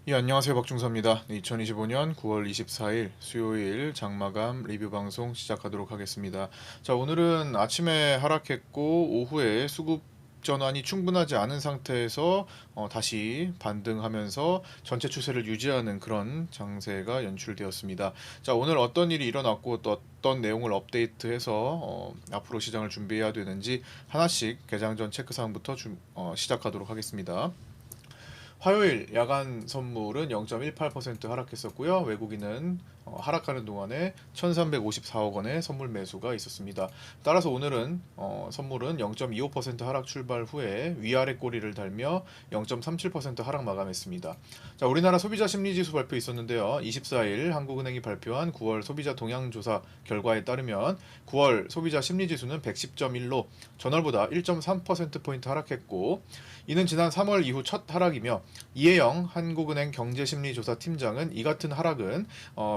예, 안녕하세요. 박중서입니다. 2025년 9월 24일 수요일 장마감 리뷰 방송 시작하도록 하겠습니다. 자, 오늘은 아침에 하락했고 오후에 수급 전환이 충분하지 않은 상태에서 다시 반등하면서 전체 추세를 유지하는 그런 장세가 연출되었습니다. 자, 오늘 어떤 일이 일어났고 또 어떤 내용을 업데이트해서 앞으로 시장을 준비해야 되는지 하나씩 개장 전 체크사항부터 시작하도록 하겠습니다. 화요일 야간 선물은 0.18% 하락했었고요. 외국인은 하락하는 동안에 1354억 원의 선물 매수가 있었습니다. 따라서 오늘은 선물은 0.25% 하락 출발 후에 위아래 꼬리를 달며 0.37% 하락 마감했습니다. 자, 우리나라 소비자 심리지수 발표 있었는데요. 24일 한국은행이 발표한 9월 소비자 동향조사 결과에 따르면 9월 소비자 심리지수는 110.1로 전월보다 1.3%포인트 하락했고, 이는 지난 3월 이후 첫 하락이며, 이혜영 한국은행 경제심리조사 팀장은 이 같은 하락은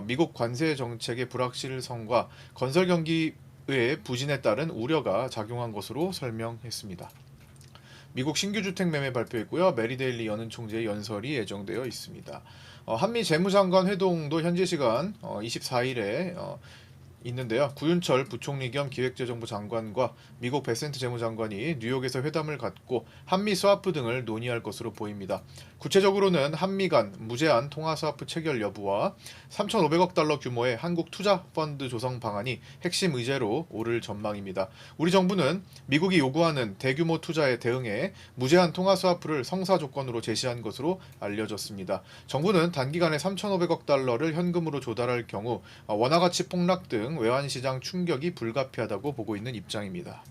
미국 관세 정책의 불확실성과 건설 경기의 부진에 따른 우려가 작용한 것으로 설명했습니다. 미국 신규 주택 매매 발표했고요. 메리데일리 여는 총재의 연설이 예정되어 있습니다. 한미 재무장관 회동도 현지 시간 24일에 있는데요. 구윤철 부총리 겸 기획재정부 장관과 미국 베센트 재무장관이 뉴욕에서 회담을 갖고 한미 스와프 등을 논의할 것으로 보입니다. 구체적으로는 한미 간 무제한 통화 스와프 체결 여부와 3,500억 달러 규모의 한국 투자 펀드 조성 방안이 핵심 의제로 오를 전망입니다. 우리 정부는 미국이 요구하는 대규모 투자에 대응해 무제한 통화 스와프를 성사 조건으로 제시한 것으로 알려졌습니다. 정부는 단기간에 3,500억 달러를 현금으로 조달할 경우 원화 가치 폭락 등 외환시장 충격이 불가피하다고 보고 있는 입장입니다.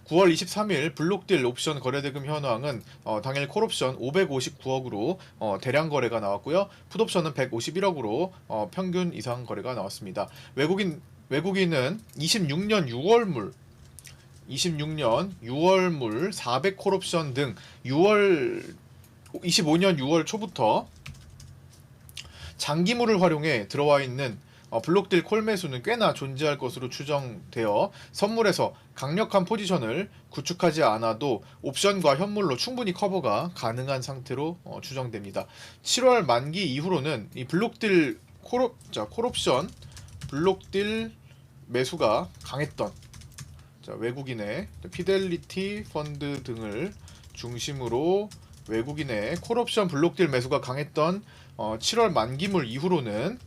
9월 23일 블록딜 옵션 거래대금 현황은 당일 콜옵션 559억으로 대량 거래가 나왔고요. 풋옵션은 151억으로 평균 이상 거래가 나왔습니다. 외국인은 26년 6월물 400 콜옵션 등 25년 6월 초부터 장기물을 활용해 들어와 있는 블록딜 콜 매수는 꽤나 존재할 것으로 추정되어 선물에서 강력한 포지션을 구축하지 않아도 옵션과 현물로 충분히 커버가 가능한 상태로 추정됩니다. 7월 만기 이후로는 이 블록딜 콜옵션 블록딜 매수가 강했던 외국인의 피델리티 펀드 등을 중심으로 외국인의 콜옵션 블록딜 매수가 강했던 7월 만기물 이후로는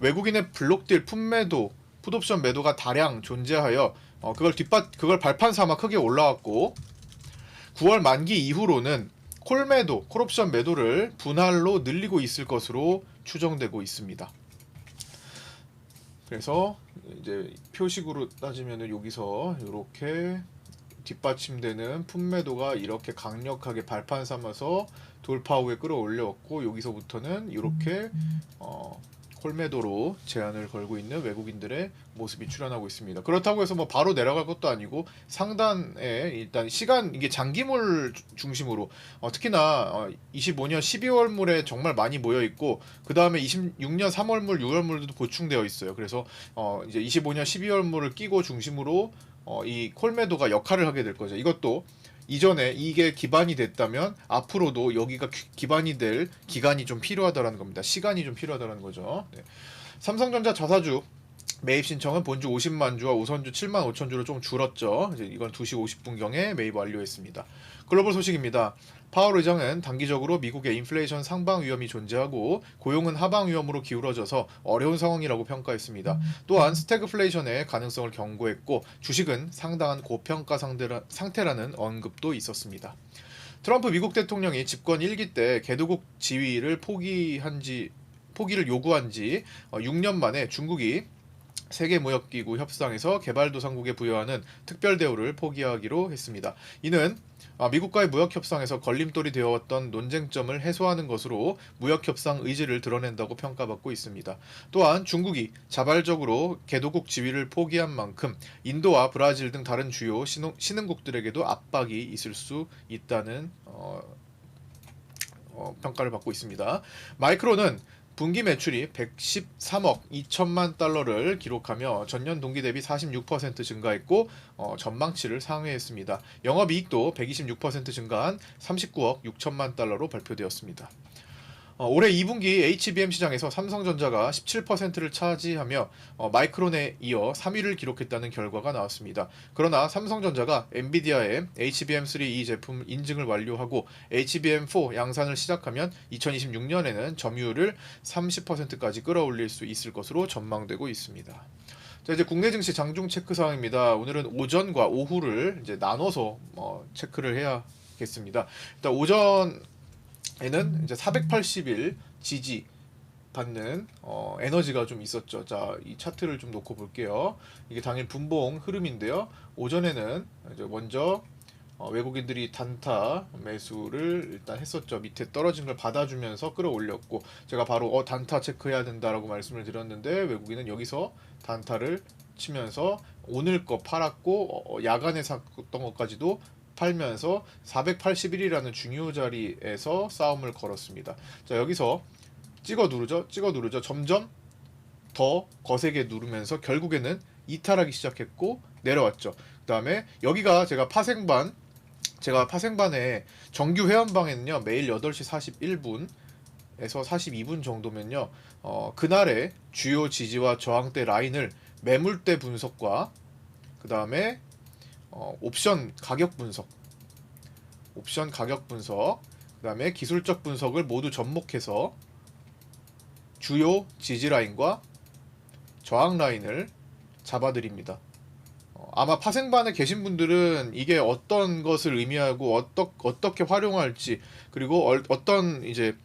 외국인의 블록딜 풋매도, 풋옵션 매도가 다량 존재하여 그걸 발판 삼아 크게 올라왔고, 9월 만기 이후로는 콜매도, 콜옵션 매도를 분할로 늘리고 있을 것으로 추정되고 있습니다. 그래서 이제 표식으로 따지면 여기서 이렇게 뒷받침되는 풋매도가 이렇게 강력하게 발판 삼아서 돌파 후에 끌어올렸고, 여기서부터는 이렇게 콜매도로 제한을 걸고 있는 외국인들의 모습이 출현하고 있습니다. 그렇다고 해서 뭐 바로 내려갈 것도 아니고 상단에 일단 시간, 이게 장기물 중심으로 특히나 25년 12월물에 정말 많이 모여 있고, 그 다음에 26년 3월물, 6월물도 보충되어 있어요. 그래서 이제 25년 12월물을 끼고 중심으로 이 콜매도가 역할을 하게 될 거죠. 이것도 이전에 이게 기반이 됐다면 앞으로도 여기가 기반이 될 기간이 좀 필요하다라는 겁니다. 시간이 좀 필요하다는 거죠. 네. 삼성전자 자사주 매입 신청은 본주 50만 주와 우선주 7만 5천 주로 좀 줄었죠. 이제 이건 2시 50분경에 매입 완료했습니다. 글로벌 소식입니다. 파월 의장은 단기적으로 미국의 인플레이션 상방 위험이 존재하고 고용은 하방 위험으로 기울어져서 어려운 상황이라고 평가했습니다. 또한 스태그플레이션의 가능성을 경고했고 주식은 상당한 고평가 상태라는 언급도 있었습니다. 트럼프 미국 대통령이 집권 1기 때 개도국 지위를 포기를 요구한 지 6년 만에 중국이 세계무역기구 협상에서 개발도상국에 부여하는 특별 대우를 포기하기로 했습니다. 이는 미국과의 무역협상에서 걸림돌이 되어왔던 논쟁점을 해소하는 것으로 무역협상 의지를 드러낸다고 평가받고 있습니다. 또한 중국이 자발적으로 개도국 지위를 포기한 만큼 인도와 브라질 등 다른 주요 신흥국들에게도 압박이 있을 수 있다는 평가를 받고 있습니다. 마이크론은 분기 매출이 113억 2천만 달러를 기록하며 전년 동기 대비 46% 증가했고 전망치를 상회했습니다. 영업이익도 126% 증가한 39억 6천만 달러로 발표되었습니다. 올해 2분기 HBM 시장에서 삼성전자가 17%를 차지하며 마이크론에 이어 3위를 기록했다는 결과가 나왔습니다. 그러나 삼성전자가 엔비디아의 HBM3E 제품 인증을 완료하고 HBM4 양산을 시작하면 2026년에는 점유율을 30%까지 끌어올릴 수 있을 것으로 전망되고 있습니다. 자, 이제 국내 증시 장중 체크 사항입니다. 오늘은 오전과 오후를 이제 나눠서 체크를 해야겠습니다. 일단 오전에는 이제 480일 지지 받는 에너지가 좀 있었죠. 자, 이 차트를 좀 놓고 볼게요. 이게 당일 분봉 흐름인데요. 오전에는 이제 먼저 외국인들이 단타 매수를 일단 했었죠. 밑에 떨어진 걸 받아주면서 끌어올렸고, 제가 바로 단타 체크해야 된다라고 말씀을 드렸는데 외국인은 여기서 단타를 치면서 오늘 거 팔았고 야간에 샀던 것까지도 팔면서 481이라는 중요 자리에서 싸움을 걸었습니다. 자, 여기서 찍어 누르죠. 점점 더 거세게 누르면서 결국에는 이탈하기 시작했고 내려왔죠. 그 다음에 여기가 제가 파생반에 정규 회원방에는요, 매일 8시 41분에서 42분 정도면요, 그날의 주요 지지와 저항대 라인을 매물대 분석과 그 다음에 옵션 가격 분석, 그 다음에 기술적 분석을 모두 접목해서 주요 지지 라인과 저항 라인을 잡아드립니다. 아마 파생반에 계신 분들은 이게 어떤 것을 의미하고 어떻게 활용할지, 그리고 어떤 이제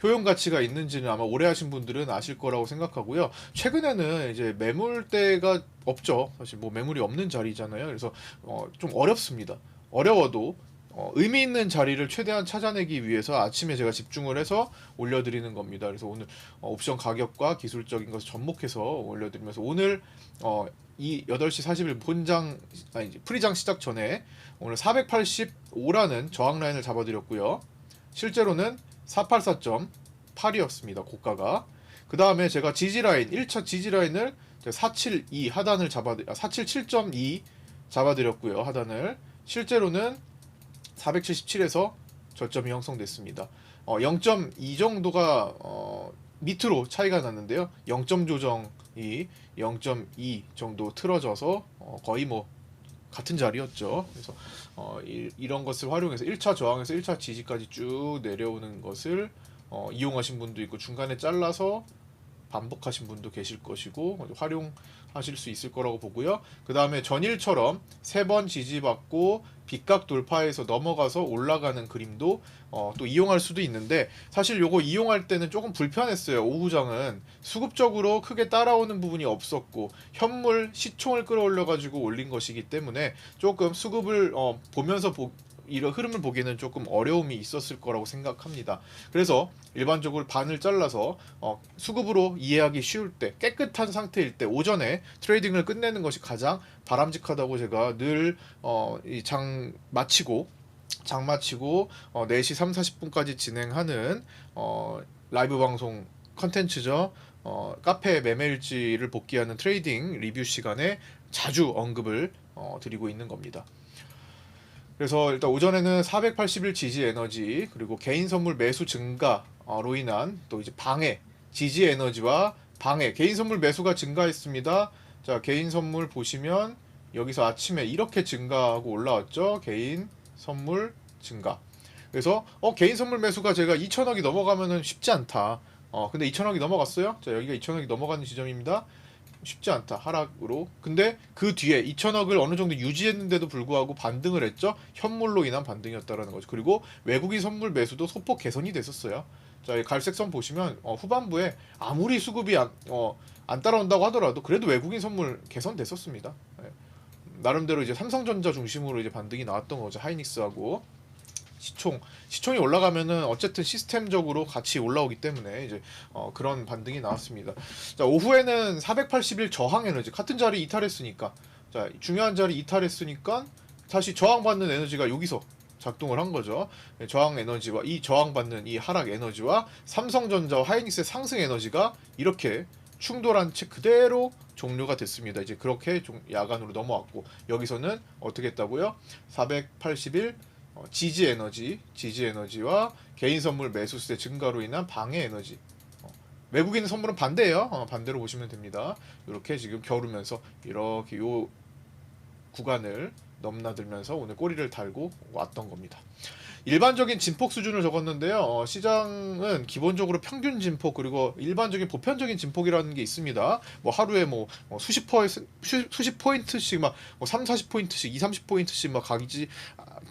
효용 가치가 있는지는 아마 오래 하신 분들은 아실 거라고 생각하고요. 최근에는 이제 매물대가 없죠. 사실 뭐 매물이 없는 자리잖아요. 그래서 좀 어렵습니다. 어려워도 의미 있는 자리를 최대한 찾아내기 위해서 아침에 제가 집중을 해서 올려드리는 겁니다. 그래서 오늘 옵션 가격과 기술적인 것을 접목해서 올려드리면서 오늘 이 8시 40일 프리장 시작 전에 오늘 485라는 저항 라인을 잡아드렸고요. 실제로는 484.8이었습니다. 고가가. 그 다음에 제가 지지라인 1차 지지라인을 472 하단을 477.2 잡아드렸고요. 하단을 실제로는 477에서 저점이 형성됐습니다. 0.2 정도가 밑으로 차이가 났는데요. 0점 조정이 0.2 정도 틀어져서 거의 뭐 같은 자리였죠. 그래서 이런 것을 활용해서 1차 저항에서 1차 지지까지 쭉 내려오는 것을 이용하신 분도 있고, 중간에 잘라서 반복하신 분도 계실 것이고 활용하실 수 있을 거라고 보고요. 그 다음에 전일처럼 3번 지지받고 빗각 돌파해서 넘어가서 올라가는 그림도 또 이용할 수도 있는데, 사실 요거 이용할 때는 조금 불편했어요. 오후장은 수급적으로 크게 따라오는 부분이 없었고 현물 시총을 끌어올려 가지고 올린 것이기 때문에 조금 수급을 보면서 이런 흐름을 보기에는 조금 어려움이 있었을 거라고 생각합니다. 그래서 일반적으로 반을 잘라서 수급으로 이해하기 쉬울 때, 깨끗한 상태일 때 오전에 트레이딩을 끝내는 것이 가장 바람직하다고 제가 늘 장 마치고 4시 3, 40분까지 진행하는 라이브 방송 컨텐츠죠. 카페 매매일지를 복귀하는 트레이딩 리뷰 시간에 자주 언급을 드리고 있는 겁니다. 그래서 일단 오전에는 481 지지 에너지, 그리고 개인 선물 매수 증가로 인한 또 이제 지지 에너지와 개인 선물 매수가 증가했습니다. 자, 개인 선물 보시면 여기서 아침에 이렇게 증가하고 올라왔죠. 개인 선물 증가. 그래서 개인 선물 매수가 제가 2천억이 넘어가면은 쉽지 않다. 근데 2천억이 넘어갔어요. 자, 여기가 2천억이 넘어가는 지점입니다. 쉽지 않다, 하락으로. 근데 그 뒤에 2천억을 어느 정도 유지했는데도 불구하고 반등을 했죠. 현물로 인한 반등이었다라는 거죠. 그리고 외국인 선물 매수도 소폭 개선이 됐었어요. 자, 이 갈색 선 보시면 후반부에 아무리 수급이 안 따라온다고 하더라도 그래도 외국인 선물 개선됐었습니다. 네. 나름대로 이제 삼성전자 중심으로 이제 반등이 나왔던 거죠. 하이닉스하고 시총이 올라가면은 어쨌든 시스템적으로 같이 올라오기 때문에 이제 그런 반등이 나왔습니다. 자, 오후에는 481 저항 에너지 같은 자리 이탈했으니까, 자, 중요한 자리 이탈했으니까 다시 저항받는 에너지가 여기서 작동을 한 거죠. 저항 에너지와 이 저항받는 이 하락 에너지와 삼성전자와 하이닉스의 상승 에너지가 이렇게 충돌한 채 그대로 종료가 됐습니다. 이제 그렇게 야간으로 넘어왔고, 여기서는 어떻게 했다고요? 481 지지 에너지와 개인 선물 매수세 증가로 인한 방해 에너지. 외국인 선물은 반대예요. 반대로 보시면 됩니다. 이렇게 지금 겨루면서 이렇게 요 구간을 넘나들면서 오늘 꼬리를 달고 왔던 겁니다. 일반적인 진폭 수준을 적었는데요. 시장은 기본적으로 평균 진폭 그리고 일반적인 보편적인 진폭이라는 게 있습니다. 뭐 하루에 뭐 수십 포인트씩 막뭐 3, 40포인트씩, 2, 30포인트씩 막 가기지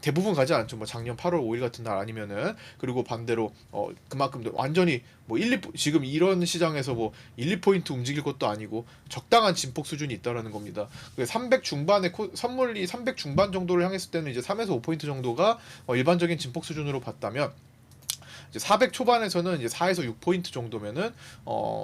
대부분 가지 않죠. 뭐 작년 8월 5일 같은 날 아니면은 그리고 반대로 그만큼 완전히 뭐 1, 2 지금 이런 시장에서 뭐 1, 2포인트 움직일 것도 아니고 적당한 진폭 수준이 있다라는 겁니다. 300 중반에 선물이 300 중반 정도를 향했을 때는 이제 3에서 5포인트 정도가 일반적인 진폭 수준으로 봤다면 이제 400 초반에서는 이제 4에서 6포인트 정도면은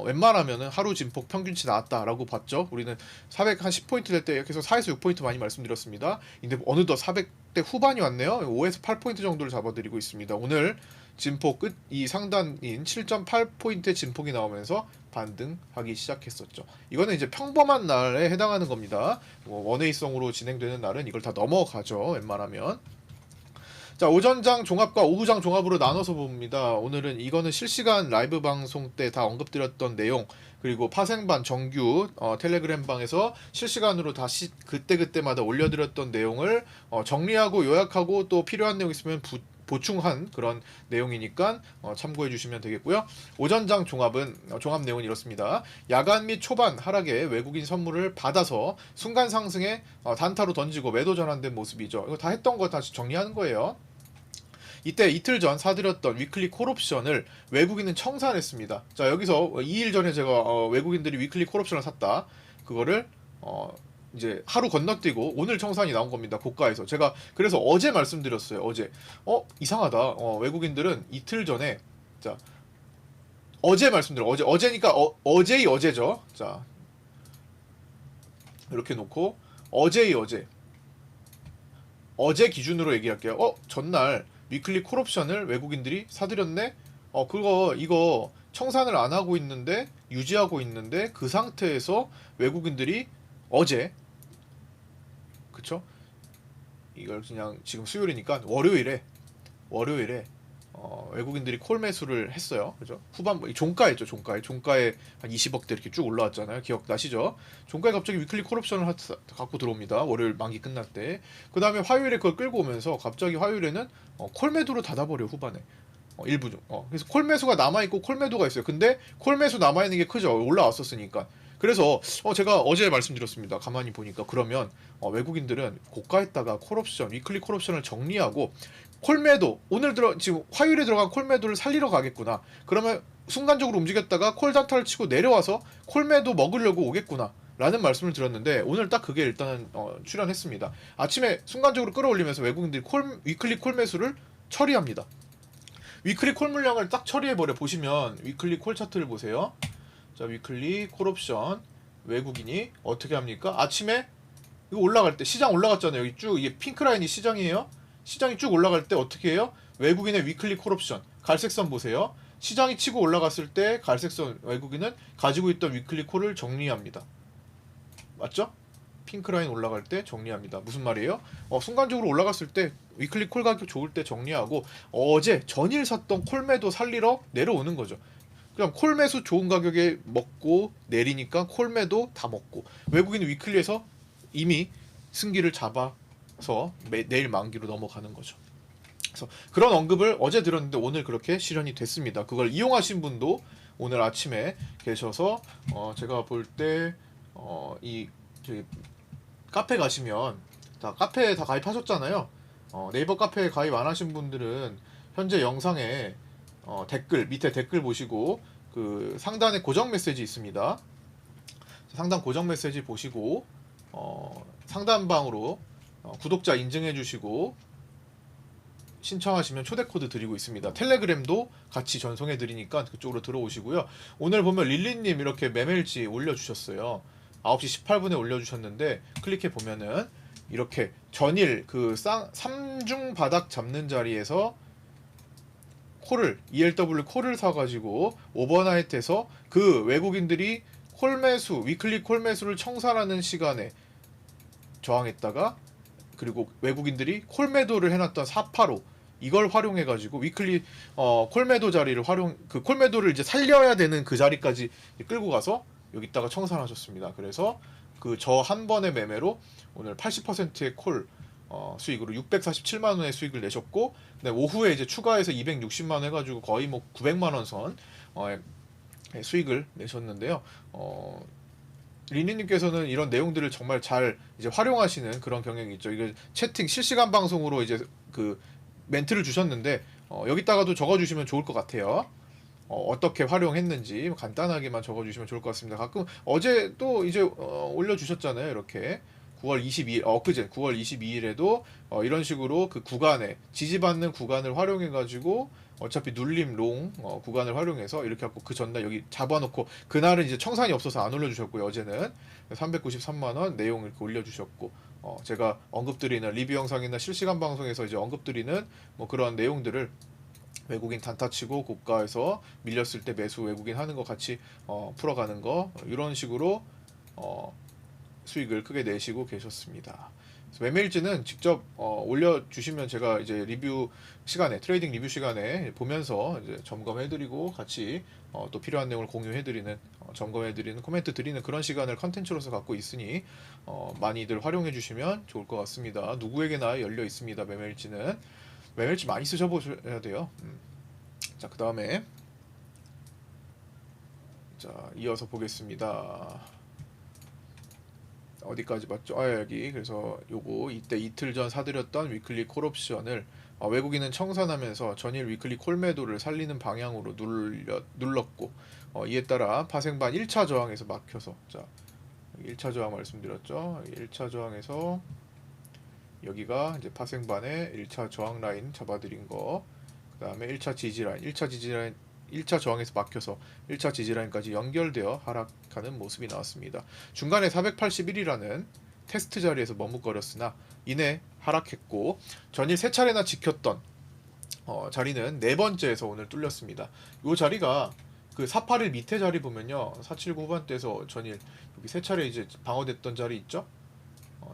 웬만하면은 하루 진폭 평균치 나왔다라고 봤죠. 우리는 400 한 10포인트 될 때 계속 4에서 6포인트 많이 말씀드렸습니다. 근데 어느덧 400대 후반이 왔네요. 5에서 8포인트 정도를 잡아드리고 있습니다. 오늘 진폭 끝 이 상단인 7.8포인트의 진폭이 나오면서 반등하기 시작했었죠. 이거는 이제 평범한 날에 해당하는 겁니다. 원웨이성으로 진행되는 날은 이걸 다 넘어가죠. 웬만하면. 자, 오전장 종합과 오후장 종합으로 나눠서 봅니다. 오늘은 이거는 실시간 라이브 방송 때 다 언급드렸던 내용 그리고 파생반 정규 텔레그램 방에서 실시간으로 다시 그때그때마다 올려드렸던 내용을 정리하고 요약하고 또 필요한 내용 있으면 보충한 그런 내용이니까 참고해 주시면 되겠고요. 오전장 종합은 종합 내용은 이렇습니다. 야간 및 초반 하락에 외국인 선물을 받아서 순간 상승에 단타로 던지고 매도 전환된 모습이죠. 이거 다 했던 거 다시 정리하는 거예요. 이때 이틀 전 사드렸던 위클리 콜옵션을 외국인은 청산했습니다. 자, 여기서 2일 전에 제가 외국인들이 위클리 콜옵션을 샀다. 그거를 이제 하루 건너뛰고 오늘 청산이 나온 겁니다. 고가에서. 제가 그래서 어제 말씀드렸어요. 어제. 이상하다. 외국인들은 이틀 전에 자, 어제 말씀드려. 어제니까 어제의 어제죠. 자. 이렇게 놓고 어제의 어제 기준으로 얘기할게요. 전날 위클리 콜옵션을 외국인들이 사들였네? 이거 청산을 안 하고 있는데, 유지하고 있는데, 그 상태에서 외국인들이 어제, 그쵸? 이걸 그냥 지금 수요일이니까 월요일에, 외국인들이 콜 매수를 했어요. 그죠? 후반부, 종가였죠, 종가에. 종가에 한 20억대 이렇게 쭉 올라왔잖아요. 기억나시죠? 종가에 갑자기 위클리 콜옵션을 갖고 들어옵니다. 월요일 만기 끝날 때. 그 다음에 화요일에 그걸 끌고 오면서 갑자기 화요일에는 콜 매도로 닫아버려, 후반에. 일부 좀. 그래서 콜 매수가 남아있고 콜 매도가 있어요. 근데 콜 매수 남아있는 게 크죠. 올라왔었으니까. 그래서 제가 어제 말씀드렸습니다. 가만히 보니까 그러면 외국인들은 고가에다가 콜옵션, 위클리 콜옵션을 정리하고 콜매도 오늘 지금 화요일에 들어간 콜매도를 살리러 가겠구나. 그러면 순간적으로 움직였다가 콜 단타를 치고 내려와서 콜매도 먹으려고 오겠구나. 라는 말씀을 드렸는데 오늘 딱 그게 일단은 출현했습니다. 아침에 순간적으로 끌어올리면서 외국인들이 위클리 콜 매수를 처리합니다. 위클리 콜 물량을 딱 처리해버려. 보시면 위클리 콜 차트를 보세요. 자, 위클리 콜옵션 외국인이 어떻게 합니까? 아침에 이거 올라갈 때 시장 올라갔잖아요. 여기 쭉 이게 핑크 라인이 시장이에요. 시장이 쭉 올라갈 때 어떻게 해요? 외국인의 위클리 콜옵션 갈색선 보세요. 시장이 치고 올라갔을 때 갈색선 외국인은 가지고 있던 위클리 콜을 정리합니다. 맞죠? 핑크 라인 올라갈 때 정리합니다. 무슨 말이에요? 순간적으로 올라갔을 때 위클리 콜 가격 좋을 때 정리하고 어제 전일 샀던 콜 매도 살리러 내려오는 거죠. 그냥 콜 매수 좋은 가격에 먹고 내리니까 콜 매도 다 먹고 외국인 위클리에서 이미 승기를 잡아서 내일 만기로 넘어가는 거죠. 그래서 그런 언급을 어제 들었는데 오늘 그렇게 실현이 됐습니다. 그걸 이용하신 분도 오늘 아침에 계셔서 제가 볼 때 이 카페 가시면 다 카페에 다 가입하셨잖아요. 네이버 카페에 가입 안 하신 분들은 현재 영상에 댓글 밑에 댓글 보시고 그 상단에 고정 메시지 있습니다. 상단 고정 메시지 보시고 상단방으로 구독자 인증해 주시고 신청하시면 초대 코드 드리고 있습니다. 텔레그램도 같이 전송해 드리니까 그쪽으로 들어오시고요. 오늘 보면 릴리님 이렇게 매매일지 올려주셨어요. 9시 18분에 올려주셨는데 클릭해 보면은 이렇게 전일 그 3중 바닥 잡는 자리에서 콜을 ELW 콜을 사가지고 오버나잇해서 그 외국인들이 콜 매수 위클리 콜 매수를 청산하는 시간에 저항했다가 그리고 외국인들이 콜매도를 해놨던 485 이걸 활용해가지고 위클리 콜매도 자리를 그 콜매도를 이제 살려야 되는 그 자리까지 끌고 가서 여기다가 청산하셨습니다. 그래서 그 저 한 번의 매매로 오늘 80%의 콜 수익으로 647만 원의 수익을 내셨고, 오후에 이제 추가해서 260만 원 해가지고 거의 뭐 900만 원 선 수익을 내셨는데요. 리니님께서는 이런 내용들을 정말 잘 이제 활용하시는 그런 경향이 있죠. 이게 채팅 실시간 방송으로 이제 그 멘트를 주셨는데 여기다가도 적어주시면 좋을 것 같아요. 어떻게 활용했는지 간단하게만 적어주시면 좋을 것 같습니다. 가끔 어제 또 이제 올려주셨잖아요. 이렇게 9월 22일, 엊그제 9월 22일에도 이런 식으로 그 구간에 지지받는 구간을 활용해가지고 어차피 눌림 롱 구간을 활용해서 이렇게 갖고 그 전날 여기 잡아놓고 그날은 이제 청산이 없어서 안 올려주셨고요. 어제는 393만원 내용 이렇게 올려주셨고 제가 언급드리는 리뷰 영상이나 실시간 방송에서 이제 언급드리는 뭐 그런 내용들을 외국인 단타치고 고가에서 밀렸을 때 매수 외국인 하는 거 같이 풀어가는 거 이런 식으로 수익을 크게 내시고 계셨습니다. 매매일지는 직접 올려주시면 제가 이제 리뷰 시간에 트레이딩 리뷰 시간에 보면서 이제 점검해드리고 같이 또 필요한 내용을 공유해드리는 점검해드리는 코멘트 드리는 그런 시간을 컨텐츠로서 갖고 있으니 많이들 활용해주시면 좋을 것 같습니다. 누구에게나 열려 있습니다. 매매일지 많이 쓰셔보셔야 돼요. 자, 그 다음에 자 이어서 보겠습니다. 어디까지 봤죠? 여기. 그래서 요거 이때 이틀 전 사드렸던 위클리 콜옵션을 외국인은 청산하면서 전일 위클리 콜매도를 살리는 방향으로 눌렀고 이에 따라 파생반 1차 저항에서 막혀서 자 1차 저항 말씀드렸죠. 1차 저항에서 여기가 이제 파생반의 1차 저항 라인 잡아드린 거, 그 다음에 1차 지지라인, 1차 저항에서 막혀서 1차 지지라인까지 연결되어 하락하는 모습이 나왔습니다. 중간에 481이라는 테스트 자리에서 머뭇거렸으나 이내 하락했고 전일 세 차례나 지켰던 자리는 네 번째에서 오늘 뚫렸습니다. 이 자리가 그 481 밑에 자리 보면요, 479 후반대에서 전일 여기 세 차례 이제 방어됐던 자리 있죠.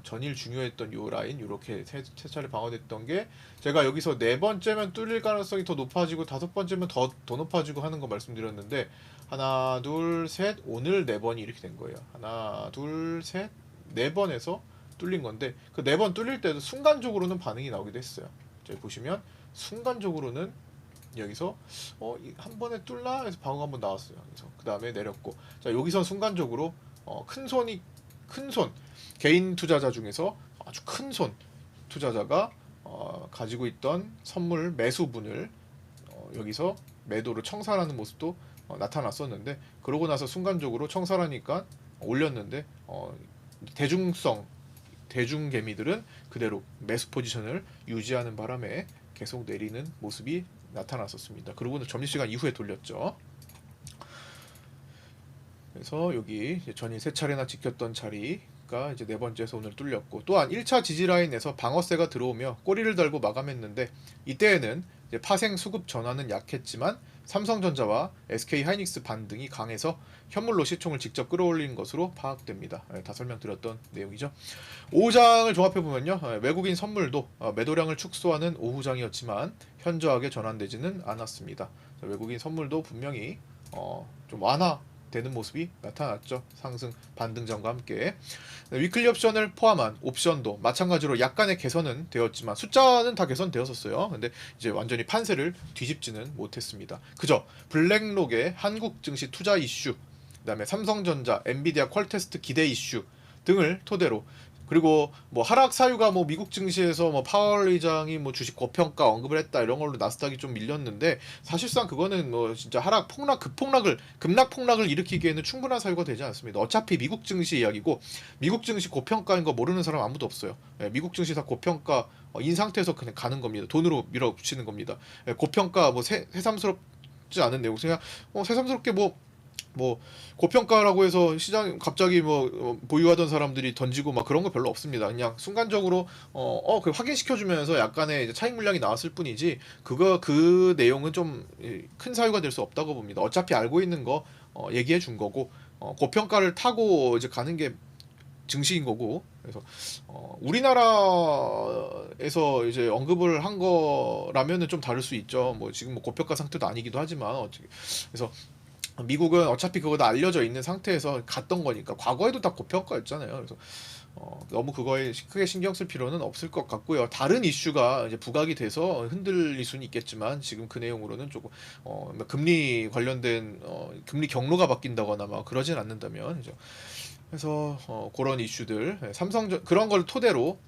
전일 중요했던 요 라인 요렇게 세 차례 방어됐던 게 제가 여기서 네 번째면 뚫릴 가능성이 더 높아지고 다섯 번째면 더 높아지고 하는 거 말씀드렸는데 하나 둘 셋 오늘 네 번이 이렇게 된 거예요. 하나 둘 셋 네 번에서 뚫린 건데 그 네 번 뚫릴 때도 순간적으로는 반응이 나오기도 했어요. 저기 보시면 순간적으로는 여기서 한 번에 뚫나 해서 방어가 한번 나왔어요. 그래서 그 다음에 내렸고 자 여기선 순간적으로 큰 손 개인 투자자 중에서 아주 큰 손 투자자가 가지고 있던 선물 매수분을 여기서 매도로 청산하는 모습도 나타났었는데 그러고 나서 순간적으로 청산하니까 올렸는데 대중 개미들은 그대로 매수 포지션을 유지하는 바람에 계속 내리는 모습이 나타났었습니다. 그러고는 점심시간 이후에 돌렸죠. 그래서 여기 전일 세 차례나 지켰던 자리가 이제 네 번째에서 오늘 뚫렸고 또한 1차 지지라인에서 방어세가 들어오며 꼬리를 달고 마감했는데 이때에는 이제 파생 수급 전환은 약했지만 삼성전자와 SK하이닉스 반등이 강해서 현물로 시총을 직접 끌어올린 것으로 파악됩니다. 다 설명드렸던 내용이죠. 오후장을 종합해보면요, 외국인 선물도 매도량을 축소하는 오후장이었지만 현저하게 전환되지는 않았습니다. 외국인 선물도 분명히 좀 완화되는 모습이 나타났죠. 상승 반등장과 함께. 위클리 옵션을 포함한 옵션도 마찬가지로 약간의 개선은 되었지만 숫자는 다 개선되었었어요. 근데 이제 완전히 판세를 뒤집지는 못했습니다. 그저 블랙록의 한국 증시 투자 이슈, 그다음에 삼성전자, 엔비디아 퀄테스트 기대 이슈 등을 토대로 그리고 뭐 하락 사유가 뭐 미국 증시에서 뭐 파월 의장이 뭐 주식 고평가 언급을 했다 이런 걸로 나스닥이 좀 밀렸는데 사실상 그거는 뭐 진짜 하락 폭락 급락 폭락을 일으키기에는 충분한 사유가 되지 않습니다. 어차피 미국 증시 이야기고 미국 증시 고평가인 거 모르는 사람 아무도 없어요. 미국 증시 다 고평가 인 상태에서 그냥 가는 겁니다. 돈으로 밀어붙이는 겁니다. 고평가 뭐 새삼스럽지 않은 내용 그냥 새삼스럽게 뭐 고평가라고 해서 시장 갑자기 뭐 보유하던 사람들이 던지고 막 그런 거 별로 없습니다. 그냥 순간적으로 그 확인시켜 주면서 약간의 이제 차익 물량이 나왔을 뿐이지 그 내용은 좀 큰 사유가 될 수 없다고 봅니다. 어차피 알고 있는 거 얘기해 준 거고 고평가를 타고 이제 가는 게 증시인 거고. 그래서 우리나라에서 이제 언급을 한 거라면은 좀 다를 수 있죠. 뭐 지금 뭐 고평가 상태도 아니기도 하지만 어떻게 그래서 미국은 어차피 그거 다 알려져 있는 상태에서 갔던 거니까 과거에도 다 고평가였잖아요. 그래서 너무 그거에 크게 신경 쓸 필요는 없을 것 같고요. 다른 이슈가 이제 부각이 돼서 흔들릴 수는 있겠지만 지금 그 내용으로는 조금 뭐 금리 관련된 금리 경로가 바뀐다거나 막 그러진 않는다면 이제 그래서 그런 이슈들 삼성 그런 걸 토대로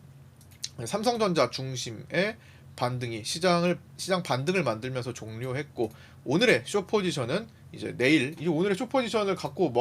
삼성전자 중심의 반등이 시장 반등을 만들면서 종료했고 오늘의 숏 포지션은 이제 내일 이 오늘의 숏 포지션을 갖고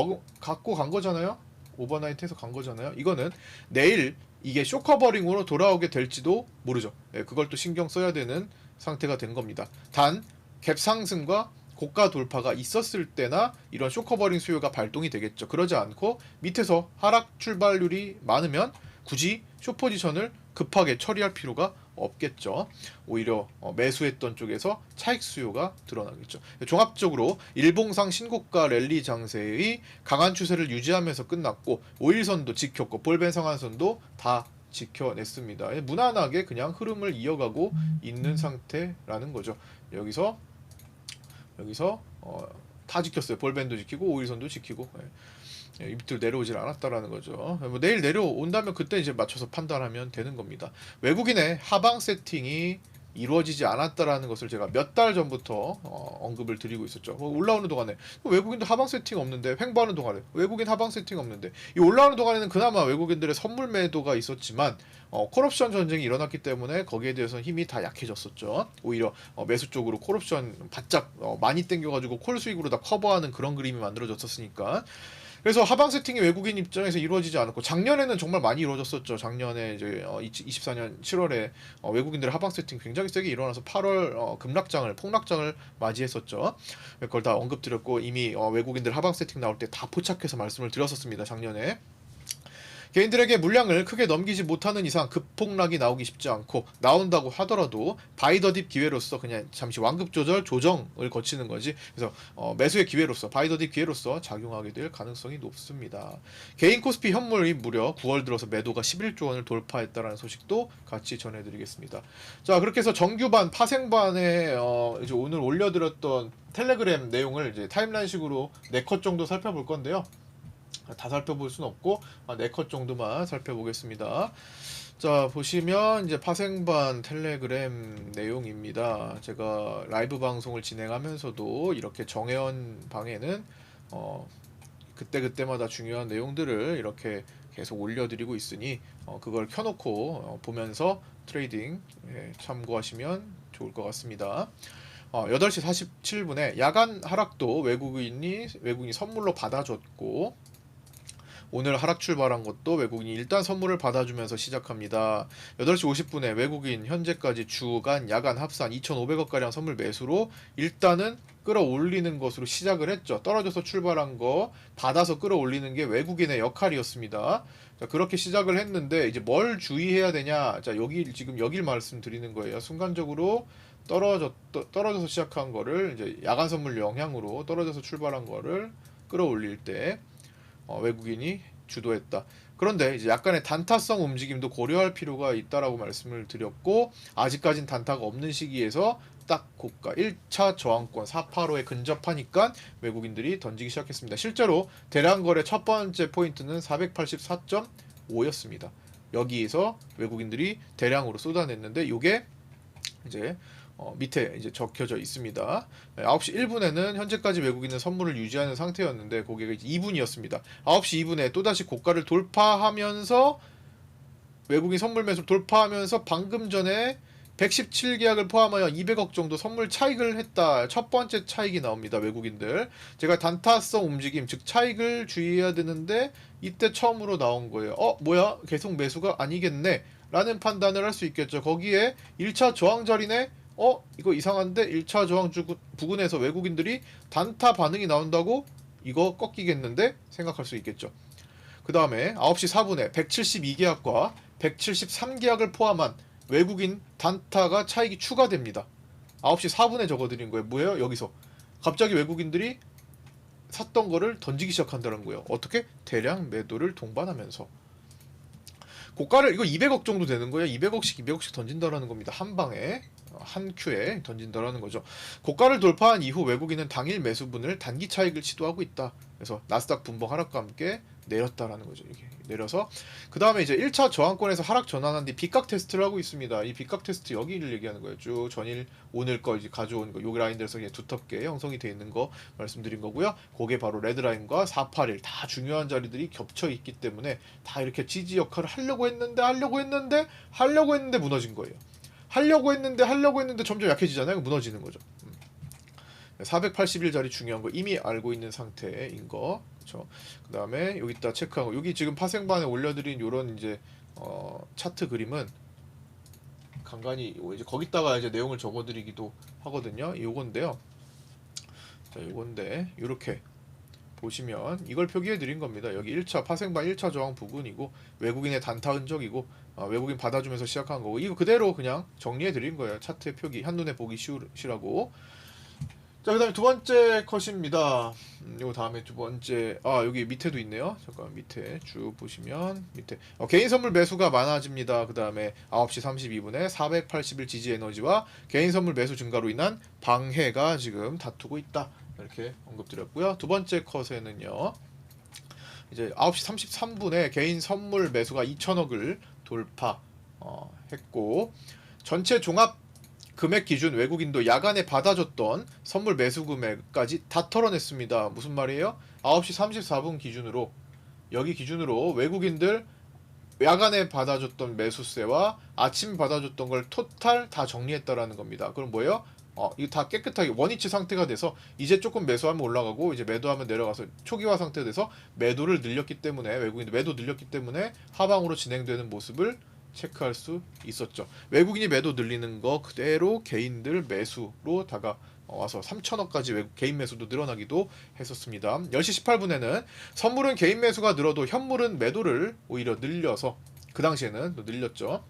간 거잖아요. 오버나이트해서 간 거잖아요. 이거는 내일 이게 숏 커버링으로 돌아오게 될지도 모르죠. 예, 그걸 또 신경 써야 되는 상태가 된 겁니다. 단 갭 상승과 고가 돌파가 있었을 때나 이런 숏 커버링 수요가 발동이 되겠죠. 그러지 않고 밑에서 하락 출발률이 많으면 굳이 숏 포지션을 급하게 처리할 필요가 없겠죠. 오히려 매수했던 쪽에서 차익 수요가 드러나겠죠. 종합적으로 일봉상 신고가 랠리 장세의 강한 추세를 유지하면서 끝났고 5일선도 지켰고 볼벤 상한선도 다 지켜냈습니다. 무난하게 그냥 흐름을 이어가고 있는 상태라는 거죠. 여기서 다 지켰어요. 볼벤도 지키고 5일선도 지키고. 이 밑으로 내려오질 않았다라는 거죠. 뭐 내일 내려온다면 그때 이제 맞춰서 판단하면 되는 겁니다. 외국인의 하방 세팅이 이루어지지 않았다라는 것을 제가 몇 달 전부터 언급을 드리고 있었죠. 올라오는 동안에 외국인도 하방 세팅 없는데 횡보하는 동안에 외국인 하방 세팅 없는데 이 올라오는 동안에는 그나마 외국인들의 선물 매도가 있었지만 콜옵션 전쟁이 일어났기 때문에 거기에 대해서는 힘이 다 약해졌었죠. 오히려 매수 쪽으로 콜옵션 바짝 많이 땡겨가지고 콜 수익으로 다 커버하는 그런 그림이 만들어졌었으니까. 그래서 하방 세팅이 외국인 입장에서 이루어지지 않았고 작년에는 정말 많이 이루어졌었죠. 작년에 이제 24년 7월에 외국인들의 하방 세팅 굉장히 세게 일어나서 8월 폭락장을 맞이했었죠. 그걸 다 언급드렸고 이미 외국인들 하방 세팅 나올 때 다 포착해서 말씀을 드렸었습니다. 작년에. 개인들에게 물량을 크게 넘기지 못하는 이상 급폭락이 나오기 쉽지 않고 나온다고 하더라도 바이더딥 기회로서 그냥 잠시 완급 조정을 거치는 거지. 그래서 매수의 기회로서 바이더딥 기회로서 작용하게 될 가능성이 높습니다. 개인 코스피 현물이 무려 9월 들어서 매도가 11조 원을 돌파했다라는 소식도 같이 전해드리겠습니다. 자, 그렇게 해서 정규반 파생반에 이제 오늘 올려드렸던 텔레그램 내용을 이제 타임라인식으로 4컷 정도 살펴볼 건데요. 다 살펴볼 수는 없고 4컷 정도만 살펴보겠습니다. 자, 보시면 이제 파생반 텔레그램 내용입니다. 제가 라이브 방송을 진행하면서도 이렇게 정회원 방에는 그때그때마다 중요한 내용들을 이렇게 계속 올려드리고 있으니 그걸 켜놓고 보면서 트레이딩 참고하시면 좋을 것 같습니다. 8시 47분에 야간 하락도 외국인이 선물로 받아줬고 오늘 하락 출발한 것도 외국인이 일단 선물을 받아주면서 시작합니다. 8시 50분에 외국인 현재까지 주간 야간 합산 2,500억가량 선물 매수로 일단은 끌어올리는 것으로 시작을 했죠. 떨어져서 출발한 거 받아서 끌어올리는 게 외국인의 역할이었습니다. 자, 그렇게 시작을 했는데 이제 뭘 주의해야 되냐? 자, 지금 여길 말씀드리는 거예요. 순간적으로 떨어져서 시작한 거를 이제 야간 선물 영향으로 떨어져서 출발한 거를 끌어올릴 때 외국인이 주도했다. 그런데 이제 약간의 단타성 움직임도 고려할 필요가 있다라고 말씀을 드렸고 아직까진 단타가 없는 시기에서 딱 고가 1차 저항권 485에 근접하니까 외국인들이 던지기 시작했습니다. 실제로 대량 거래 첫 번째 포인트는 484.5였습니다. 여기에서 외국인들이 대량으로 쏟아냈는데 이게 이제 밑에 이제 적혀져 있습니다. 9시 1분에는 현재까지 외국인은 선물을 유지하는 상태였는데 고개가 이제 2분이었습니다. 9시 2분에 또다시 고가를 돌파하면서 외국인 선물 매수 돌파하면서 방금 전에 117계약을 포함하여 200억 정도 선물 차익을 했다. 첫 번째 차익이 나옵니다. 외국인들. 제가 단타성 움직임, 즉 차익을 주의해야 되는데 이때 처음으로 나온 거예요. 뭐야? 계속 매수가 아니겠네. 라는 판단을 할 수 있겠죠. 거기에 1차 저항 자리네? 이거 이상한데 1차 저항 부근에서 외국인들이 단타 반응이 나온다고? 이거 꺾이겠는데? 생각할 수 있겠죠. 그 다음에 9시 4분에 172계약과 173계약을 포함한 외국인 단타가 차익이 추가됩니다. 9시 4분에 적어드린 거예요. 뭐예요? 여기서 갑자기 외국인들이 샀던 거를 던지기 시작한다는 거예요. 어떻게? 대량 매도를 동반하면서. 고가를 이거 200억 정도 되는 거예요. 200억씩 던진다라는 겁니다. 한 방에 한 큐에 던진다라는 거죠. 고가를 돌파한 이후 외국인은 당일 매수분을 단기 차익을 시도하고 있다. 그래서 나스닥 분봉 하락과 함께 내렸다라는 거죠. 이렇게 내려서 그 다음에 이제 1차 저항권에서 하락 전환한 뒤 빗각 테스트를 하고 있습니다. 이 빗각 테스트 여기를 얘기하는 거예요. 쭉 전일 오늘 거 이제 가져온 거, 요 라인들에서 그냥 두텁게 형성이 되어 있는 거 말씀드린 거고요. 그게 바로 레드라인과 481 다 중요한 자리들이 겹쳐 있기 때문에 다 이렇게 지지 역할을 하려고 했는데 무너진 거예요. 하려고 했는데 점점 약해지잖아요. 무너지는 거죠. 481자리 중요한 거 이미 알고 있는 상태인 거. 그렇죠. 그 다음에 여기다 체크한 거. 여기 지금 파생반에 올려드린 요런 이제 차트 그림은 간간히 이제 거기다가 이제 내용을 적어드리기도 하거든요. 요건데요. 자, 요건데 요렇게 보시면 이걸 표기해 드린 겁니다. 여기 1차 파생반 1차 저항 부근이고 외국인의 단타 흔적이고 외국인 받아주면서 시작한 거고 이거 그대로 그냥 정리해 드린 거예요. 차트의 표기 한눈에 보기 쉬우시라고. 자, 그 다음에 두 번째 컷입니다. 요 다음에 두 번째, 여기 밑에도 있네요. 잠깐 밑에 쭉 보시면, 밑에. 개인 선물 매수가 많아집니다. 그 다음에 9시 32분에 481 지지 에너지와 개인 선물 매수 증가로 인한 방해가 지금 다투고 있다. 이렇게 언급드렸고요. 두 번째 컷에는요, 이제 9시 33분에 개인 선물 매수가 2천억을 돌파, 했고, 전체 종합 금액 기준 외국인도 야간에 받아줬던 선물 매수 금액까지 다 털어냈습니다. 무슨 말이에요? 9시 34분 기준으로 여기 기준으로 외국인들 야간에 받아줬던 매수세와 아침 받아줬던 걸 토탈 다 정리했다라는 겁니다. 그럼 뭐예요? 이거 다 깨끗하게 원위치 상태가 돼서 이제 조금 매수하면 올라가고 이제 매도하면 내려가서 초기화 상태가 돼서 매도를 늘렸기 때문에 외국인들 매도 늘렸기 때문에 하방으로 진행되는 모습을 체크할 수 있었죠. 외국인이 매도 늘리는 거 그대로 개인들 매수로 다가와서 3천억까지 개인 매수도 늘어나기도 했었습니다. 10시 18분에는 선물은 개인 매수가 늘어도 현물은 매도를 오히려 늘려서 그 당시에는 또 늘렸죠.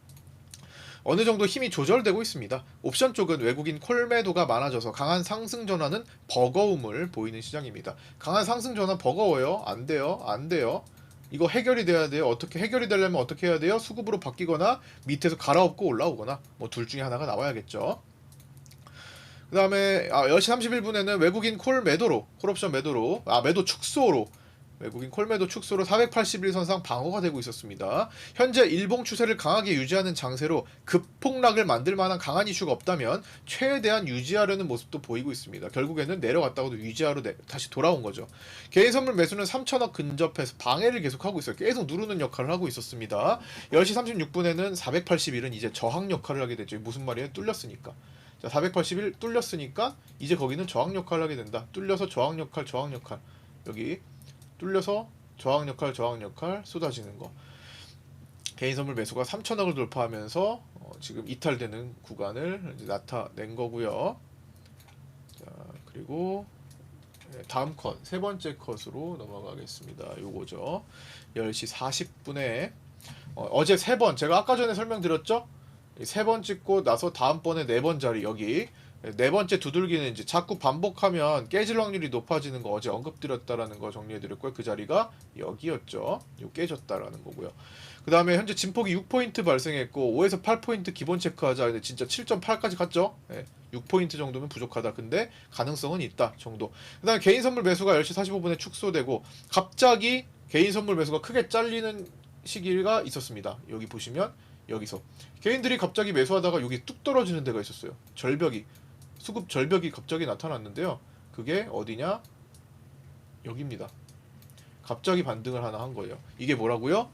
어느 정도 힘이 조절되고 있습니다. 옵션 쪽은 외국인 콜 매도가 많아져서 강한 상승 전환은 버거움을 보이는 시장입니다. 강한 상승 전환 버거워요? 안 돼요. 이거 해결이 돼야 돼요. 어떻게 해결이 되려면 어떻게 해야 돼요? 수급으로 바뀌거나 밑에서 갈아엎고 올라오거나 뭐 둘 중에 하나가 나와야겠죠. 그 다음에 10시 31분에는 외국인 콜옵션 매도로 매도 축소로 외국인 콜매도 축소로 481선상 방어가 되고 있었습니다. 현재 일봉 추세를 강하게 유지하는 장세로 급폭락을 만들 만한 강한 이슈가 없다면 최대한 유지하려는 모습도 보이고 있습니다. 결국에는 내려갔다고도 유지하러 다시 돌아온 거죠. 개인 선물 매수는 3천억 근접해서 방해를 계속하고 있어요. 계속 누르는 역할을 하고 있었습니다. 10시 36분에는 481은 이제 저항 역할을 하게 되죠. 무슨 말이에요? 뚫렸으니까. 자, 481 뚫렸으니까 이제 거기는 저항 역할을 하게 된다. 뚫려서 저항 역할 여기 뚫려서 저항 역할 쏟아지는 거. 개인 선물 매수가 3천억을 돌파하면서 지금 이탈되는 구간을 이제 나타낸 거고요. 자, 그리고 다음 컷, 세 번째 컷으로 넘어가겠습니다. 요거죠. 10시 40분에 어제 세 번, 제가 아까 전에 설명드렸죠? 세 번 찍고 나서 다음번에 네 번 자리 여기 네 번째 두들기는 이제 자꾸 반복하면 깨질 확률이 높아지는 거 어제 언급드렸다라는 거 정리해드렸고요. 그 자리가 여기였죠. 요 깨졌다라는 거고요. 그 다음에 현재 진폭이 6포인트 발생했고 5에서 8포인트 기본 체크하자. 근데 진짜 7.8까지 갔죠. 6포인트 정도면 부족하다. 근데 가능성은 있다 정도. 그 다음에 개인 선물 매수가 10시 45분에 축소되고 갑자기 개인 선물 매수가 크게 잘리는 시기가 있었습니다. 여기 보시면 여기서 개인들이 갑자기 매수하다가 여기 뚝 떨어지는 데가 있었어요. 수급 절벽이 갑자기 나타났는데요. 그게 어디냐? 여기입니다. 갑자기 반등을 하나 한 거예요. 이게 뭐라고요?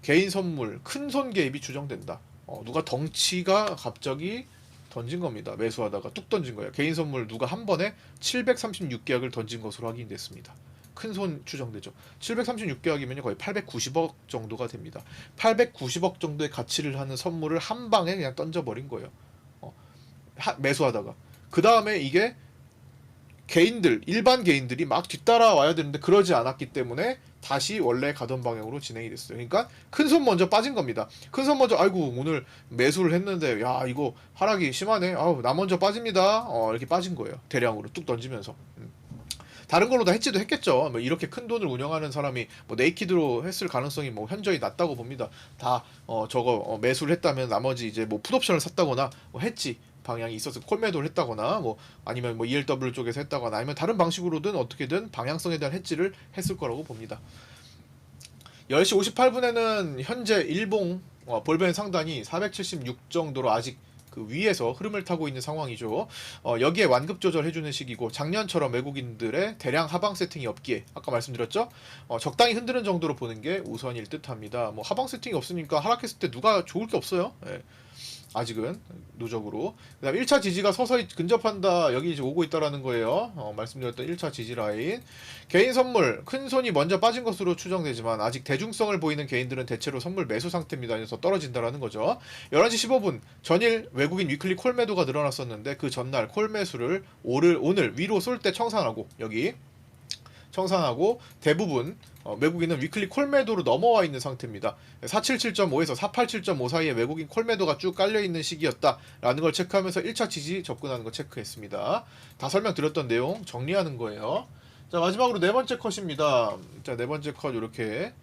개인 선물 큰 손 개입이 추정된다. 누가 덩치가 갑자기 던진 겁니다. 매수하다가 뚝 던진 거예요. 개인 선물 누가 한 번에 736계약을 던진 것으로 확인됐습니다. 큰 손 추정되죠. 736계약이면 거의 890억 정도가 됩니다. 890억 정도의 가치를 하는 선물을 한 방에 그냥 던져버린 거예요. 매수하다가. 그 다음에 이게 일반 개인들이 막 뒤따라 와야 되는데 그러지 않았기 때문에 다시 원래 가던 방향으로 진행이 됐어요. 그러니까 큰 손 먼저 빠진 겁니다. 큰 손 먼저 아이고 오늘 매수를 했는데 야 이거 하락이 심하네. 나 먼저 빠집니다. 이렇게 빠진 거예요. 대량으로 뚝 던지면서. 다른 걸로 다 해지도 했겠죠. 뭐 이렇게 큰 돈을 운영하는 사람이 뭐 네이키드로 했을 가능성이 뭐 현저히 낮다고 봅니다. 다 저거 매수를 했다면 나머지 이제 뭐 풋옵션을 샀다거나 뭐 해지 방향이 있어서 콜매도를 했다거나 뭐 아니면 뭐 ELW 쪽에서 했다거나 아니면 다른 방식으로든 어떻게든 방향성에 대한 해지를 했을 거라고 봅니다. 10시 58분에는 현재 일봉 볼벤 상단이 476 정도로 아직 그 위에서 흐름을 타고 있는 상황이죠. 여기에 완급 조절해주는 시기고 작년처럼 외국인들의 대량 하방 세팅이 없기에 아까 말씀드렸죠. 적당히 흔드는 정도로 보는 게 우선일 듯합니다. 뭐 하방 세팅이 없으니까 하락했을 때 누가 좋을 게 없어요. 예. 아직은 누적으로. 그다음 1차 지지가 서서히 근접한다. 여기 이제 오고 있다라는 거예요. 말씀드렸던 1차 지지 라인. 개인 선물 큰 손이 먼저 빠진 것으로 추정되지만 아직 대중성을 보이는 개인들은 대체로 선물 매수 상태입니다. 그래서 떨어진다라는 거죠. 11시 15분 전일 외국인 위클리 콜 매도가 늘어났었는데 그 전날 콜 매수를 오늘 위로 쏠 때 청산하고 여기 청산하고 대부분 외국인은 위클리 콜매도로 넘어와 있는 상태입니다. 477.5에서 487.5 사이에 외국인 콜매도가 쭉 깔려있는 시기였다라는 걸 체크하면서 1차 지지 접근하는 거 체크했습니다. 다 설명드렸던 내용 정리하는 거예요. 자, 마지막으로 네 번째 컷입니다. 자, 네 번째 컷 이렇게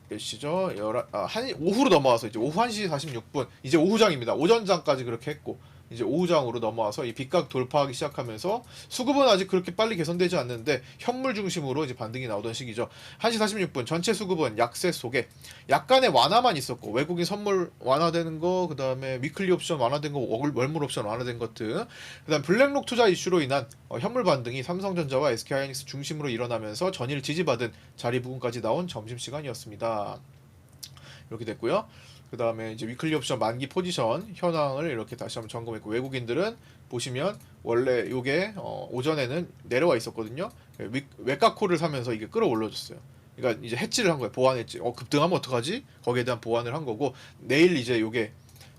몇 시죠? 오후로 넘어와서 이제 오후 1시 46분 이제 오후장입니다. 오전장까지 그렇게 했고 이제 오후장으로 넘어와서 이 빗각 돌파하기 시작하면서 수급은 아직 그렇게 빨리 개선되지 않는데 현물 중심으로 이제 반등이 나오던 시기죠. 1시 46분 전체 수급은 약세 속에 약간의 완화만 있었고 외국인 선물 완화되는 거 그다음에 위클리 옵션 완화된 거 월물 옵션 완화된 것들 그다음 블랙록 투자 이슈로 인한 현물 반등이 삼성전자와 SK하이닉스 중심으로 일어나면서 전일 지지받은 자리 부근까지 나온 점심시간이었습니다. 이렇게 됐고요. 그 다음에 이제 위클리 옵션 만기 포지션 현황을 이렇게 다시 한번 점검했고 외국인들은 보시면 원래 요게 오전에는 내려와 있었거든요. 외곽콜을 사면서 이게 끌어올려줬어요. 그러니까 이제 해지를 한 거예요. 보완 해지. 급등하면 어떡하지? 거기에 대한 보완을 한 거고 내일 이제 요게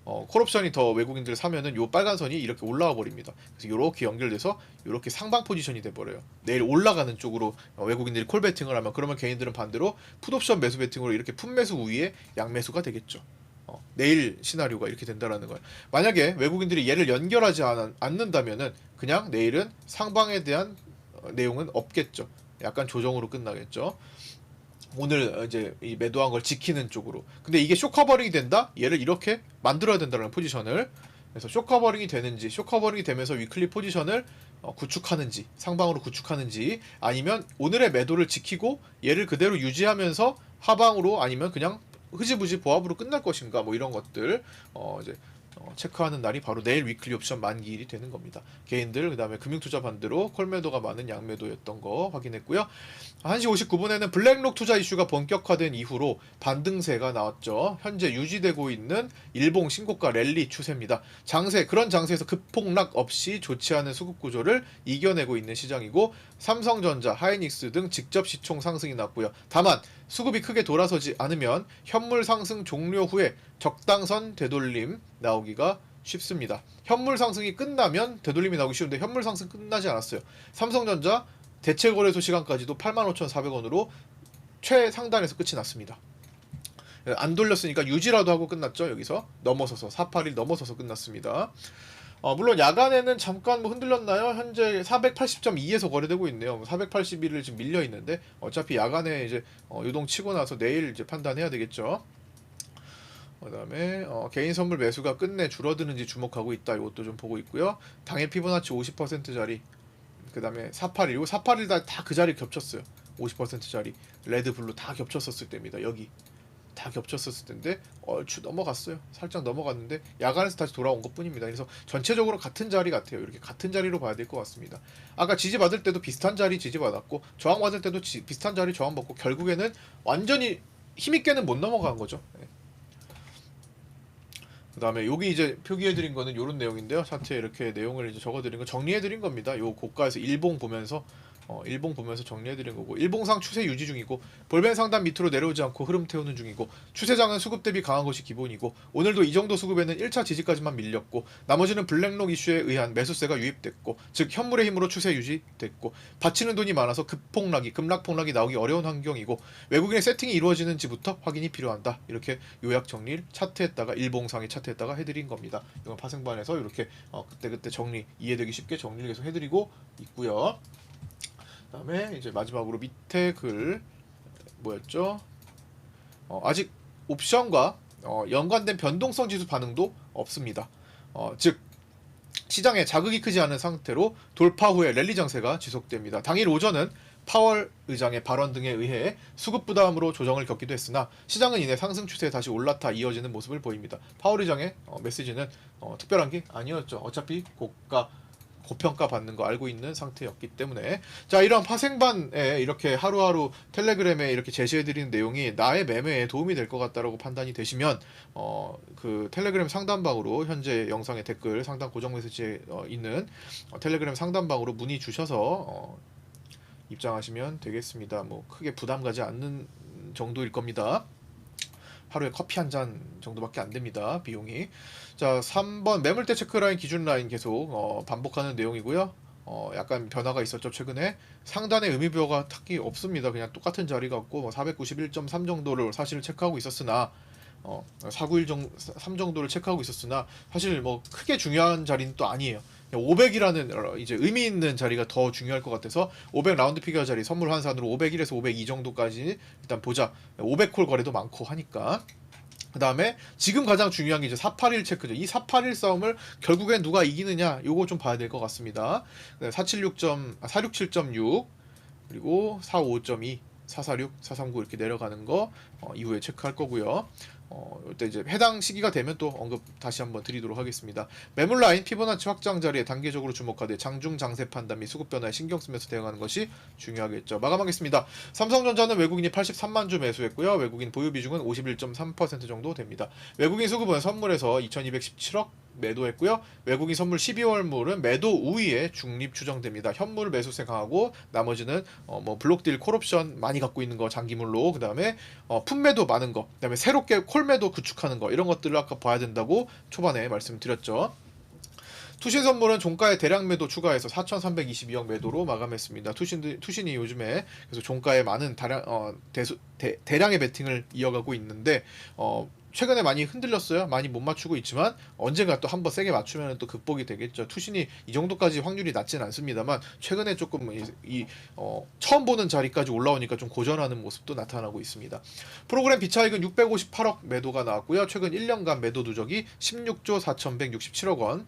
콜옵션이 더 외국인들 사면은 요 빨간 선이 이렇게 올라와 버립니다. 그래서 요렇게 연결돼서 요렇게 상방 포지션이 돼 버려요. 내일 올라가는 쪽으로 외국인들이 콜 베팅을 하면 그러면 개인들은 반대로 풋옵션 매수 베팅으로 이렇게 풋매수 우위에 양매수가 되겠죠. 내일 시나리오가 이렇게 된다라는 거예요. 만약에 외국인들이 얘를 연결하지 않는다면은 그냥 내일은 상방에 대한 내용은 없겠죠. 약간 조정으로 끝나겠죠. 오늘 이제 이 매도한 걸 지키는 쪽으로. 근데 이게 쇼커버링이 된다? 얘를 이렇게 만들어야 된다는 포지션을. 그래서 쇼커버링이 되는지, 쇼커버링이 되면서 위클리 포지션을 구축하는지, 상방으로 구축하는지, 아니면 오늘의 매도를 지키고 얘를 그대로 유지하면서 하방으로 아니면 그냥 흐지부지 보합으로 끝날 것인가 뭐 이런 것들 이제 체크하는 날이 바로 내일 위클리 옵션 만기일이 되는 겁니다. 개인들 그다음에 금융투자 반대로 콜매도가 많은 양매도였던 거 확인했고요. 1시 59분에는 블랙록 투자 이슈가 본격화된 이후로 반등세가 나왔죠. 현재 유지되고 있는 일봉 신고가 랠리 추세입니다. 그런 장세에서 급폭락 없이 좋지 않은 수급 구조를 이겨내고 있는 시장이고 삼성전자, 하이닉스 등 직접 시총 상승이 났고요. 다만 수급이 크게 돌아서지 않으면 현물 상승 종료 후에 적당선 되돌림 나오기가 쉽습니다. 현물 상승이 끝나면 되돌림이 나오기 쉬운데 현물 상승 끝나지 않았어요. 삼성전자 대체 거래소 시간까지도 85,400원으로 최상단에서 끝이 났습니다. 안 돌렸으니까 유지라도 하고 끝났죠. 여기서 넘어서서 481 넘어서서 끝났습니다. 물론 야간에는 잠깐 뭐 흔들렸나요? 현재 480.2에서 거래되고 있네요. 481을 지금 밀려 있는데 어차피 야간에 이제 유동 치고 나서 내일 이제 판단해야 되겠죠. 그다음에 개인 선물 매수가 끝내 줄어드는지 주목하고 있다. 이것도 좀 보고 있고요. 당일 피보나치 50%짜리 그다음에 481 요 481 다 그 자리 겹쳤어요. 50%짜리 레드 블루 다 겹쳤었을 때입니다. 여기 다 겹쳤었을 텐데 얼추 넘어갔어요. 살짝 넘어갔는데 야간에서 다시 돌아온 것뿐입니다. 그래서 전체적으로 같은 자리 같아요. 이렇게 같은 자리로 봐야 될 것 같습니다. 아까 지지받을 때도 비슷한 자리 지지받았고 저항받을 때도 비슷한 자리 저항받고 결국에는 완전히 힘있게는 못 넘어간 거죠. 네. 그 다음에 여기 이제 표기해드린 거는 이런 내용인데요. 차트에 이렇게 내용을 이제 적어드린 거 정리해드린 겁니다. 요 고가에서 일봉 보면서 일봉 보면서 정리해드린 거고, 일봉상 추세 유지 중이고 볼벤 상단 밑으로 내려오지 않고 흐름 태우는 중이고, 추세장은 수급 대비 강한 것이 기본이고, 오늘도 이 정도 수급에는 1차 지지까지만 밀렸고 나머지는 블랙록 이슈에 의한 매수세가 유입됐고, 즉 현물의 힘으로 추세 유지됐고, 바치는 돈이 많아서 급락폭락이 나오기 어려운 환경이고, 외국인의 세팅이 이루어지는지부터 확인이 필요한다. 이렇게 요약 정리를 차트에다가, 일봉상의 차트에다가 해드린 겁니다. 이건 파생반에서 이렇게 그때그때 정리, 이해되기 쉽게 정리를 계속 해드리고 있고요. 그다음에 이제 마지막으로 밑에 글 뭐였죠? 아직 옵션과 연관된 변동성 지수 반응도 없습니다. 즉 시장에 자극이 크지 않은 상태로 돌파 후에 랠리 장세가 지속됩니다. 당일 오전은 파월 의장의 발언 등에 의해 수급 부담으로 조정을 겪기도 했으나 시장은 이내 상승 추세에 다시 올라타 이어지는 모습을 보입니다. 파월 의장의 메시지는 특별한 게 아니었죠. 어차피 고평가 받는 거 알고 있는 상태였기 때문에. 자, 이런 파생반에 이렇게 하루하루 텔레그램에 이렇게 제시해드리는 내용이 나의 매매에 도움이 될 것 같다라고 판단이 되시면 그 텔레그램 상단방으로, 현재 영상의 댓글 상단 고정 메시지에 있는 텔레그램 상단방으로 문의 주셔서 입장하시면 되겠습니다. 뭐 크게 부담 가지 않는 정도일 겁니다. 하루에 커피 한 잔 정도밖에 안 됩니다. 비용이. 자, 3번 매물대 체크라인, 기준 라인 계속 반복하는 내용이고요. 약간 변화가 있었죠. 최근에 상단에 의미부여가 딱히 없습니다. 그냥 똑같은 자리 같고 491.3 정도를 사실 체크하고 있었으나 491.3 정도를 체크하고 있었으나 사실 뭐 크게 중요한 자리는 또 아니에요. 500이라는 이제 의미 있는 자리가 더 중요할 것 같아서 500 라운드 피겨 자리 선물 환산으로 501에서 502 정도까지 일단 보자. 500콜 거래도 많고 하니까. 그 다음에 지금 가장 중요한 게 이제 481 체크죠. 이 481 싸움을 결국엔 누가 이기느냐, 요거 좀 봐야 될 것 같습니다. 467.6 그리고 45.2 446, 439 이렇게 내려가는 거 이후에 체크할 거고요. 이때 이제 해당 시기가 되면 또 언급 다시 한번 드리도록 하겠습니다. 매물 라인 피보나치 확장 자리에 단계적으로 주목하되 장중 장세 판단 및 수급 변화에 신경 쓰면서 대응하는 것이 중요하겠죠. 마감하겠습니다. 삼성전자는 외국인이 83만 주 매수했고요. 외국인 보유 비중은 51.3% 정도 됩니다. 외국인 수급은 선물에서 2217억 매도했고요. 외국인 선물 12월물은 매도 우위에 중립 추정됩니다. 현물 매수세 강하고 나머지는 뭐 블록딜 콜옵션 많이 갖고 있는 거 장기물로, 그 다음에 풋매도 많은 거, 그 다음에 새롭게 콜매도 구축하는 거, 이런 것들을 아까 봐야 된다고 초반에 말씀드렸죠. 투신 선물은 종가에 대량 매도 추가해서 4,322억 매도로 마감했습니다. 투신이 요즘에 계속 종가에 많은 대량의 베팅을 이어가고 있는데 최근에 많이 흔들렸어요. 많이 못 맞추고 있지만 언젠가 또 한번 세게 맞추면 또 극복이 되겠죠. 투신이 이 정도까지 확률이 낮진 않습니다만 최근에 조금 처음 보는 자리까지 올라오니까 좀 고전하는 모습도 나타나고 있습니다. 프로그램 비차익은 658억 매도가 나왔고요. 최근 1년간 매도 누적이 16조 4,167억 원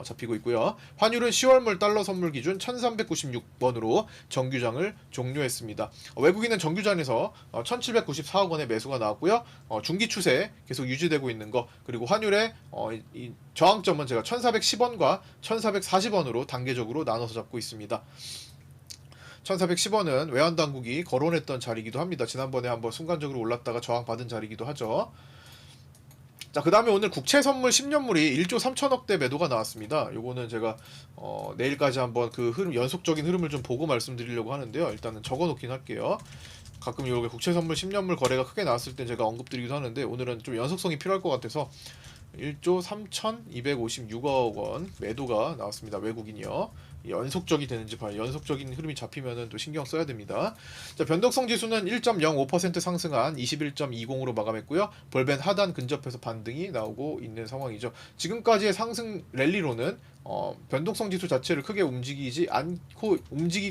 잡히고 있고요. 환율은 10월물 달러 선물 기준 1,396원으로 정규장을 종료했습니다. 외국인은 정규장에서 1,794억 원의 매수가 나왔고요. 중기 추세 계속 유지되고 있는 거, 그리고 환율의 이 저항점은 제가 1,410원과 1,440원으로 단계적으로 나눠서 잡고 있습니다. 1,410원은 외환당국이 거론했던 자리이기도 합니다. 지난번에 한번 순간적으로 올랐다가 저항받은 자리이기도 하죠. 자, 그 다음에 오늘 국채 선물 10년물이 1조 3천억대 매도가 나왔습니다. 요거는 제가 내일까지 한번 그 연속적인 흐름을 좀 보고 말씀드리려고 하는데요. 일단은 적어 놓긴 할게요. 가끔 이렇게 국채 선물 10년물 거래가 크게 나왔을 때 제가 언급드리기도 하는데, 오늘은 좀 연속성이 필요할 것 같아서 1조 3,256억 원 매도가 나왔습니다. 외국인이요. 연속적이 되는지 봐요. 연속적인 흐름이 잡히면은 또 신경 써야 됩니다. 자, 변동성 지수는 1.05% 상승한 21.20으로 마감했고요. 볼벤 하단 근접해서 반등이 나오고 있는 상황이죠. 지금까지의 상승 랠리로는 변동성 지수 자체를 크게 움직이게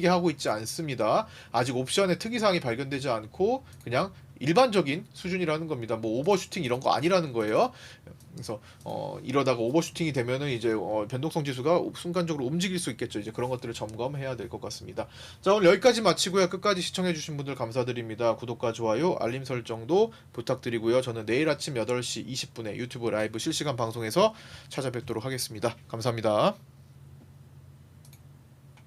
하고 있지 않습니다. 아직 옵션의 특이사항이 발견되지 않고 그냥 일반적인 수준이라는 겁니다. 뭐 오버슈팅 이런 거 아니라는 거예요. 그래서 이러다가 오버슈팅이 되면은 이제 변동성 지수가 순간적으로 움직일 수 있겠죠. 이제 그런 것들을 점검해야 될 것 같습니다. 자, 오늘 여기까지 마치고요. 끝까지 시청해주신 분들 감사드립니다. 구독과 좋아요, 알림 설정도 부탁드리고요. 저는 내일 아침 8시 20분에 유튜브 라이브 실시간 방송에서 찾아뵙도록 하겠습니다. 감사합니다.